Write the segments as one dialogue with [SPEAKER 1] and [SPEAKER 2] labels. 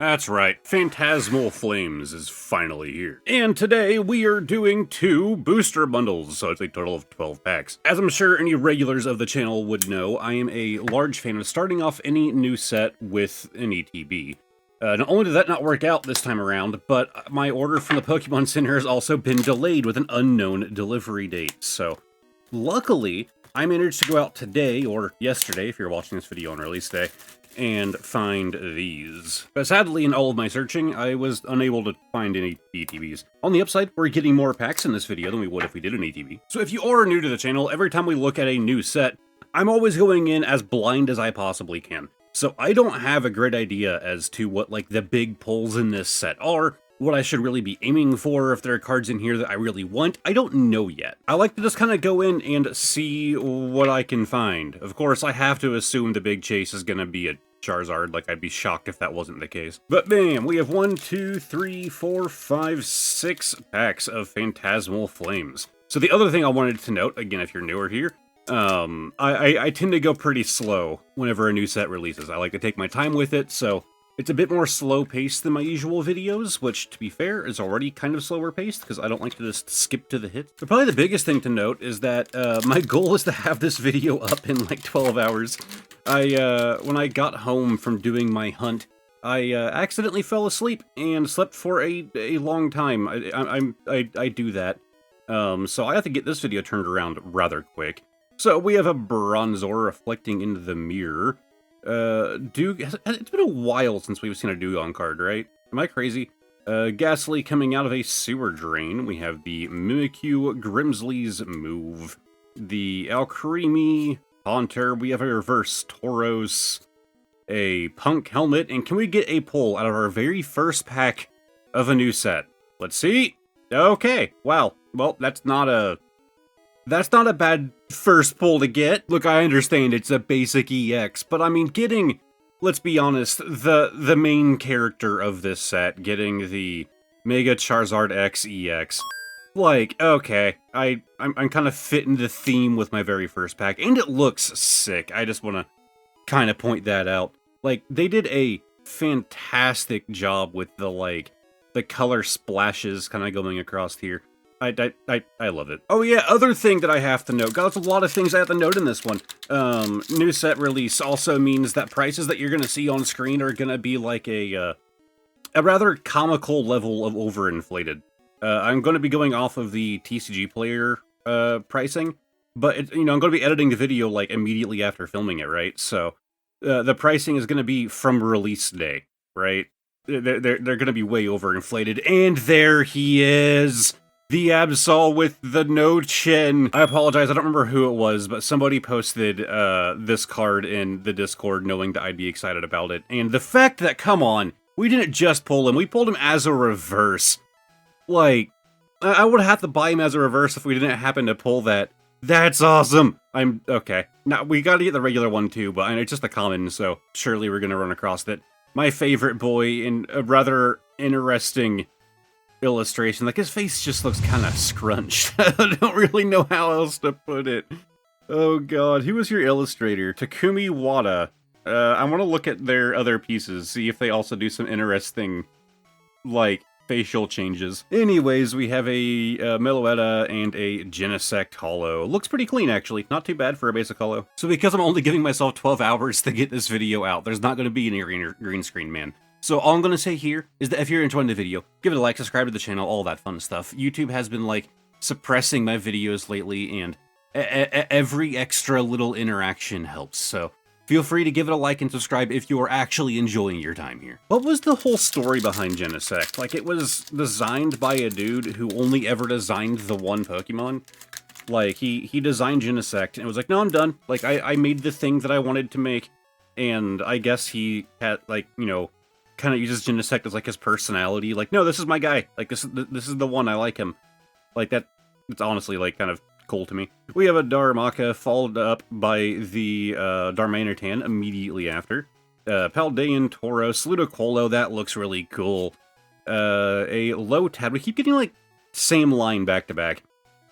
[SPEAKER 1] That's right, Phantasmal Flames is finally here. And today we are doing 2 booster bundles, so it's a total of 12 packs. As I'm sure any regulars of the channel would know, I am a large fan of starting off any new set with an ETB. Not only did that not work out this time around, but my order from the Pokemon Center has also been delayed with an unknown delivery date, so luckily I managed to go out today, or yesterday if you're watching this video on release day, and find these. But sadly, in all of my searching, I was unable to find any ETBs. On the upside, we're getting more packs in this video than we would if we did an ETB. So if you are new to the channel, every time we look at a new set, I'm always going in as blind as I possibly can. So I don't have a great idea as to what like the big pulls in this set are, what I should really be aiming for, if there are cards in here that I really want. I don't know yet. I like to just kind of go in and see what I can find. Of course, I have to assume the big chase is going to be a Charizard, like I'd be shocked if that wasn't the case. But bam, we have 1, 2, 3, 4, 5, 6 packs of Phantasmal Flames. So the other thing I wanted to note, again, if you're newer here, I tend to go pretty slow whenever a new set releases. I like to take my time with it, so it's a bit more slow-paced than my usual videos, which, to be fair, is already kind of slower-paced, because I don't like to just skip to the hits. But probably the biggest thing to note is that my goal is to have this video up in like 12 hours. When I got home from doing my hunt, I accidentally fell asleep and slept for a long time. I do that. So I have to get this video turned around rather quick. So we have a Bronzor reflecting into the mirror. It's been a while since we've seen a Dugong card, right? Am I crazy? Ghastly coming out of a sewer drain. We have the Mimikyu Grimsley's Move. The Alcremie Haunter. We have a reverse Tauros. A Punk Helmet. And can we get a pull out of our very first pack of a new set? Let's see. Okay. Wow. Well, that's not a bad first pull to get. Look, I understand it's a basic EX, but I mean, getting, let's be honest, the main character of this set, getting the Mega Charizard X EX, like, okay, I'm kind of fitting the theme with my very first pack, and it looks sick. I just want to kind of point that out. Like, they did a fantastic job with the color splashes kind of going across here. I love it. Oh yeah, other thing that I have to note. God, there's a lot of things I have to note in this one. New set release also means that prices that you're going to see on screen are going to be like a rather comical level of overinflated. I'm going to be going off of the TCG player pricing, but I'm going to be editing the video like immediately after filming it, right? So the pricing is going to be from release day, right? They're going to be way overinflated, and there he is. The Absol with the no chin. I apologize, I don't remember who it was, but somebody posted this card in the Discord knowing that I'd be excited about it. And the fact that, come on, we didn't just pull him, we pulled him as a reverse. Like, I would have to buy him as a reverse if we didn't happen to pull that. That's awesome! Okay. Now, we gotta get the regular one too, but it's just a common, so surely we're gonna run across that. My favorite boy in a rather interesting illustration. Like, his face just looks kind of scrunched. I don't really know how else to put it. Oh god, who was your illustrator? Takumi Wada. I want to look at their other pieces, see if they also do some interesting, like, facial changes. Anyways, we have a Meloetta and a Genesect Holo. Looks pretty clean, actually. Not too bad for a basic Holo. So because I'm only giving myself 12 hours to get this video out, there's not going to be any green screen, man. So all I'm going to say here is that if you're enjoying the video, give it a like, subscribe to the channel, all that fun stuff. YouTube has been, like, suppressing my videos lately, and every extra little interaction helps, so feel free to give it a like and subscribe if you are actually enjoying your time here. What was the whole story behind Genesect? Like, it was designed by a dude who only ever designed the one Pokemon? Like, he designed Genesect, and it was like, no, I'm done. Like, I made the thing that I wanted to make, and I guess he had, like, kind of uses Genesect as like his personality. Like, no, this is my guy. Like, this is the one. I like him. Like, that. It's honestly like kind of cool to me. We have a Darumaka followed up by the Darmanitan immediately after. Paldean Tauros, Ludicolo. That looks really cool. A Lotad. We keep getting like same line back to back.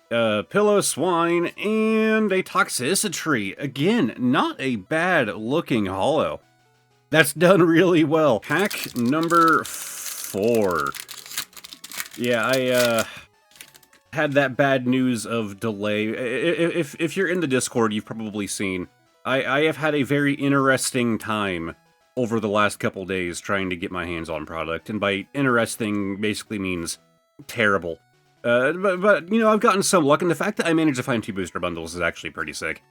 [SPEAKER 1] Pillow Swine and a Toxicity. Again, not a bad looking holo. That's done really well. Pack number 4. Yeah, I had that bad news of delay. If you're in the Discord, you've probably seen. I have had a very interesting time over the last couple days trying to get my hands on product, and by interesting basically means terrible. But you know, I've gotten some luck, and the fact that I managed to find 2 booster bundles is actually pretty sick.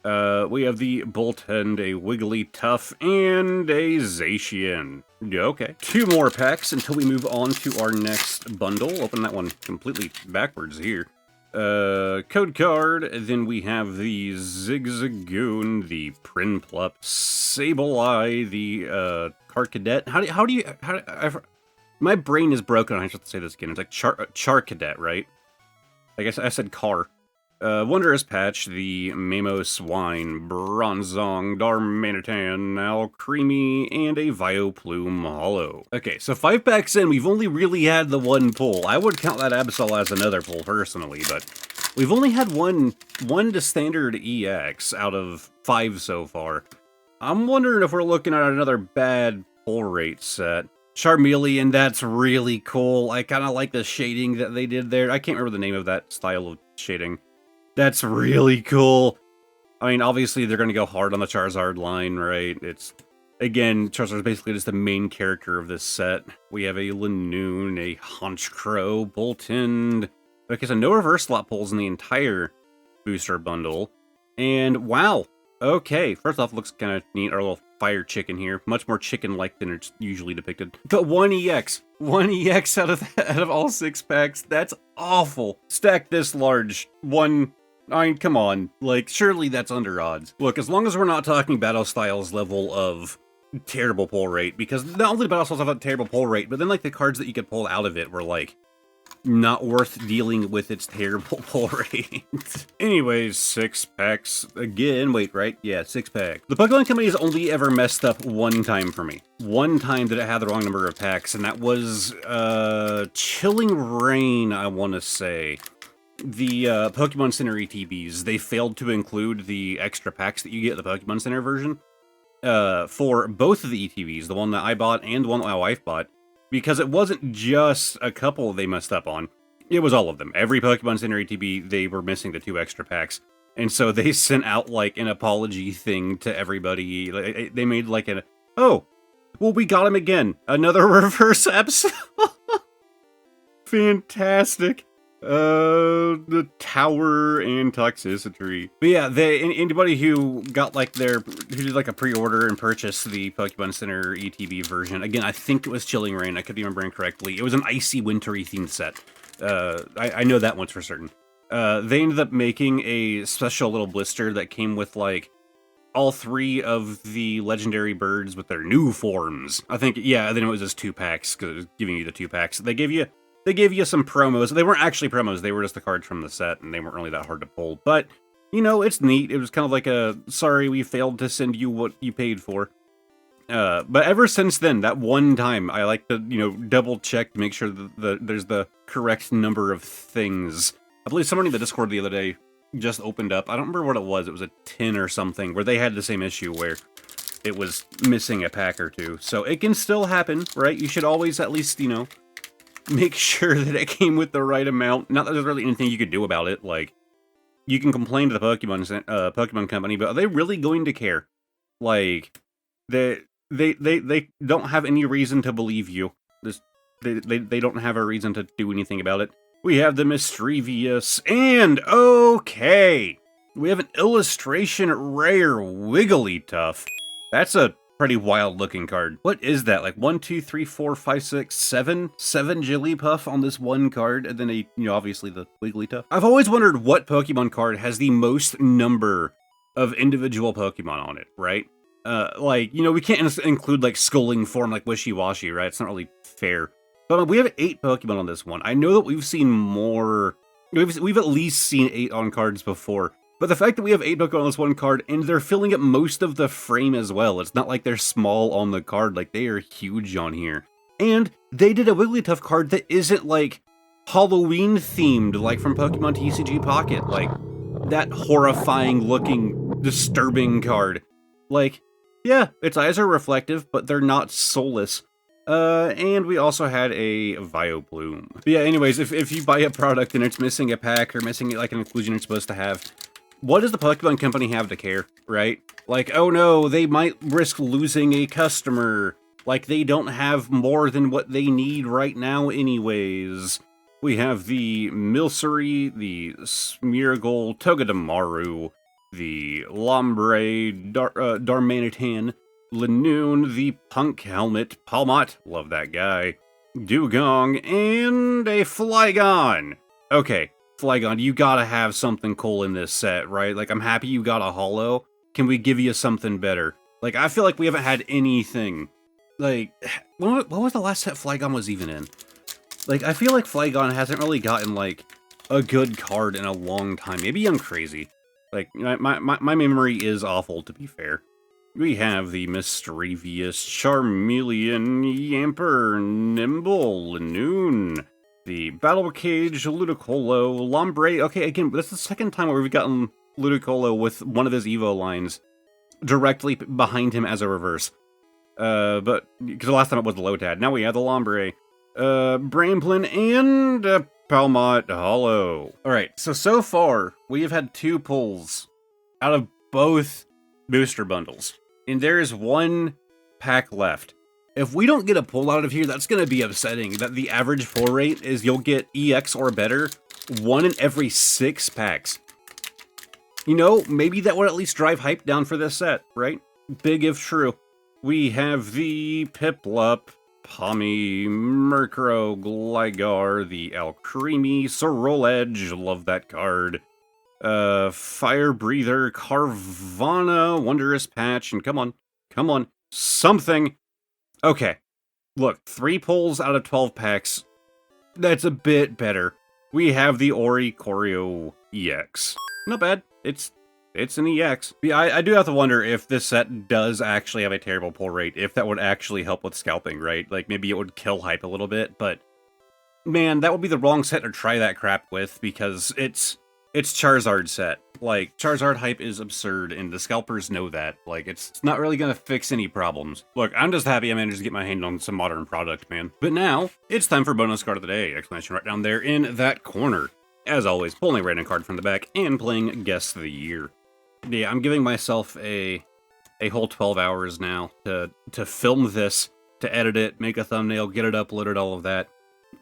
[SPEAKER 1] We have the Boltund, a Wigglytuff, and a Zacian. Okay. 2 more packs until we move on to our next bundle. Open that one completely backwards here. Code card, then we have the Zigzagoon, the Prinplup, Sableye, the, my brain is broken, I have to say this again. It's like Charcadet, right? I guess I said car. Wondrous Patch, the Mamo Swine, Bronzong, Darmanitan, Alcremie, and a Vileplume Hollow. Okay, so 5 packs in, we've only really had the 1 pull. I would count that Absol as another pull, personally, but we've only had one to standard EX out of 5 so far. I'm wondering if we're looking at another bad pull rate set. Charmeleon, that's really cool. I kind of like the shading that they did there. I can't remember the name of that style of shading. That's really cool. I mean, obviously, they're going to go hard on the Charizard line, right? It's, again, Charizard is basically just the main character of this set. We have a Lanoon, a Honchkrow, Boltund. Okay, so no reverse slot pulls in the entire booster bundle. And, wow. Okay, first off, looks kind of neat. Our little fire chicken here. Much more chicken-like than it's usually depicted. But 1 EX. 1 EX out of all 6 packs. That's awful. Stack this large. I mean, come on. Like, surely that's under odds. Look, as long as we're not talking Battle Styles level of terrible pull rate, because not only Battle Styles have a terrible pull rate, but then, like, the cards that you could pull out of it were, like, not worth dealing with its terrible pull rate. Anyways, 6 packs. Again, wait, right? Yeah, 6 packs. The Pokemon Company has only ever messed up 1 time for me. 1 time did it have the wrong number of packs, and that was, Chilling Rain, I want to say. The Pokemon Center ETBs, they failed to include the extra packs that you get at the Pokemon Center version for both of the ETBs, the one that I bought and the one that my wife bought, because it wasn't just a couple they messed up on, it was all of them. Every Pokemon Center ETB, they were missing the 2 extra packs, and so they sent out, like, an apology thing to everybody. They made, like, oh, well, we got him again. Another reverse episode. Fantastic. The Tower and Toxicity. But yeah, anybody who got like who did like a pre-order and purchased the Pokemon Center ETB version, again, I think it was Chilling Rain, I could be remembering correctly. It was an icy, wintry themed set. I know that once for certain. They ended up making a special little blister that came with like all 3 of the legendary birds with their new forms. I think, yeah, then it was just 2 packs, because it was giving you the 2 packs. They gave you some promos. They weren't actually promos, they were just the cards from the set, and they weren't really that hard to pull. But, you know, it's neat. It was kind of like a, sorry, we failed to send you what you paid for. But ever since then, that 1 time, I like to, you know, double check to make sure that there's the correct number of things. I believe someone in the Discord the other day just opened up, I don't remember what it was a 10 or something, where they had the same issue where it was missing a pack or 2. So it can still happen, right? You should always at least, you know, make sure that it came with the right amount. Not that there's really anything you could do about it. Like, you can complain to the Pokemon Company, but are they really going to care? Like, they don't have any reason to believe you. They don't have a reason to do anything about it. We have the Mischievous, and okay, we have an illustration rare Wigglytuff. That's a pretty wild looking card. What is that? Like 1, 2, 3, 4, 5, 6, 7 Jigglypuff on this 1 card, and then obviously the Wigglytuff. I've always wondered what Pokemon card has the most number of individual Pokemon on it, right? Like, you know, we can't include like Skulling Form like Wishy-Washy, right? It's not really fair. But we have 8 Pokemon on this one. I know that we've seen more. We've at least seen 8 on cards before. But the fact that we have 8 Pokemon on this 1 card, and they're filling up most of the frame as well. It's not like they're small on the card, like they are huge on here. And they did a Wigglytuff card that isn't like Halloween themed, like from Pokemon TCG Pocket. Like that horrifying looking, disturbing card. Like, Yeah, its eyes are reflective, but they're not soulless. And we also had a Vioplume. But yeah, anyways, if you buy a product and it's missing a pack or missing like an inclusion it's supposed to have, what does the Pokemon Company have to care, right? Like, oh no, they might risk losing a customer. Like, they don't have more than what they need right now anyways. We have the Milcery, the Smeargle, Togedemaru, the Lombre, Darmanitan, Lanoon, the Punk Helmet, Palmot, love that guy, Dugong, and a Flygon. Okay, Flygon, you gotta have something cool in this set, right? Like, I'm happy you got a holo. Can we give you something better? Like, I feel like we haven't had anything. Like, what was the last set Flygon was even in? Like, I feel like Flygon hasn't really gotten, like, a good card in a long time. Maybe I'm crazy. Like, my memory is awful, to be fair. We have the Mischievous, Charmeleon, Yamper, Nimble, Lanoon, the Battle Cage, Ludicolo, Lombre. Okay, again, that's the second time where we've gotten Ludicolo with one of his Evo lines directly behind him as a reverse. But, because the last time it was the Lotad. Now we have the Lombre, Bramblin, and Palmot Hollow. Alright, so far, we have had 2 pulls out of both booster bundles. And there is 1 pack left. If we don't get a pull out of here, that's going to be upsetting. That the average pull rate is you'll get EX or better 1 in every 6 packs. You know, maybe that would at least drive hype down for this set, right? Big if true. We have the Piplup, Pommy, Murkrow, Gligar, the Alcremie, Soroledge, love that card. Fire Breather, Carvana, Wondrous Patch, and come on, something. Okay, look, 3 pulls out of 12 packs. That's a bit better. We have the Oricorio EX. Not bad. It's an EX. Yeah, I do have to wonder if this set does actually have a terrible pull rate, if that would actually help with scalping, right? Like, maybe it would kill hype a little bit, but man, that would be the wrong set to try that crap with, because it's Charizard set. Like, Charizard hype is absurd, and the scalpers know that. Like, it's not really gonna fix any problems. Look, I'm just happy I managed to get my hand on some modern product, man. But now, it's time for bonus card of the day! Exclamation right down there in that corner. As always, pulling a random card from the back, and playing Guess the Year. Yeah, I'm giving myself a whole 12 hours now to film this, to edit it, make a thumbnail, get it uploaded, all of that.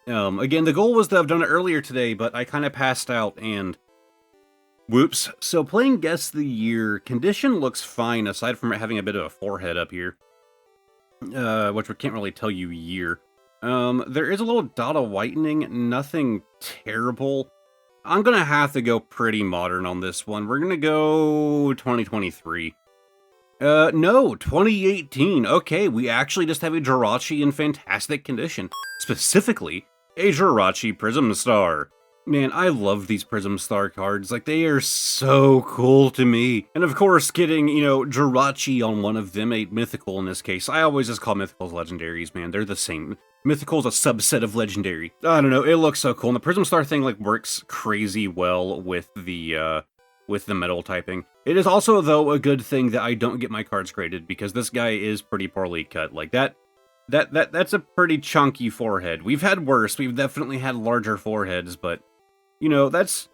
[SPEAKER 1] Again, the goal was to have done it earlier today, but I kind of passed out, and whoops. So playing Guess the Year, condition looks fine, aside from it having a bit of a forehead up here. Which we can't really tell you year. There is a little dot of whitening, nothing terrible. I'm gonna have to go pretty modern on this one. We're gonna go 2023. No, 2018. Okay, we actually just have a Jirachi in fantastic condition. Specifically, a Jirachi Prism Star. Man, I love these Prism Star cards. Like, they are so cool to me. And of course, getting, you know, Jirachi on one of them, a mythical in this case. I always just call mythicals legendaries, man. They're the same. Mythical's a subset of legendary. I don't know, it looks so cool. And the Prism Star thing, like, works crazy well with the metal typing. It is also, though, a good thing that I don't get my cards graded, because this guy is pretty poorly cut. Like, that's a pretty chunky forehead. We've had worse. We've definitely had larger foreheads, but you know, that's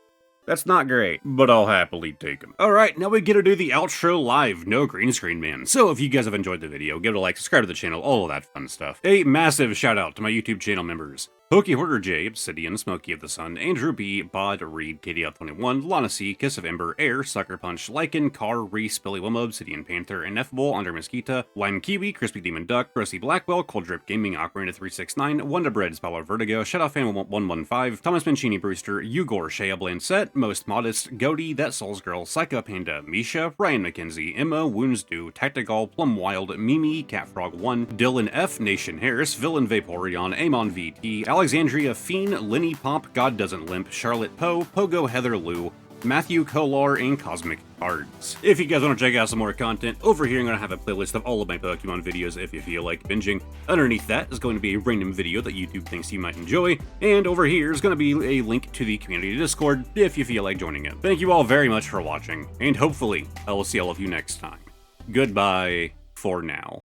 [SPEAKER 1] not great, but I'll happily take them. Alright, now we get to do the outro live, no green screen, man. So if you guys have enjoyed the video, give it a like, subscribe to the channel, all of that fun stuff. A massive shout out to my YouTube channel members: Pokey Hoarder J, Obsidian, Smokey of the Sun, Andrew B, Bod, Reed, KDL21, Lana C, Kiss of Ember, Air, Sucker Punch, Lycan, Car, Reese, Billy Wilma, Obsidian Panther, Ineffable, Under Mosquita, Lime Kiwi, Crispy Demon Duck, Rosie Blackwell, Cold Drip Gaming, Aquarina 369, Wonder Breads, Power Vertigo, Shadow Fan 115, Thomas Mancini Brewster, Ugor, Shea Blanset, Most Modest, Goaty, That Souls Girl, Psycho Panda, Misha, Ryan McKenzie, Emma, Wounds Do, Tactical, Plum Wild, Mimi, Catfrog 1, Dylan F, Nation Harris, Villain Vaporeon, Amon VT, Alexandria Fiend, Lenny Pop, God Doesn't Limp, Charlotte Poe, Pogo Heather Lou, Matthew Kolar, and Cosmic Cards. If you guys want to check out some more content, over here I'm going to have a playlist of all of my Pokemon videos if you feel like binging. Underneath that is going to be a random video that YouTube thinks you might enjoy, and over here is going to be a link to the community Discord if you feel like joining it. Thank you all very much for watching, and hopefully I will see all of you next time. Goodbye for now.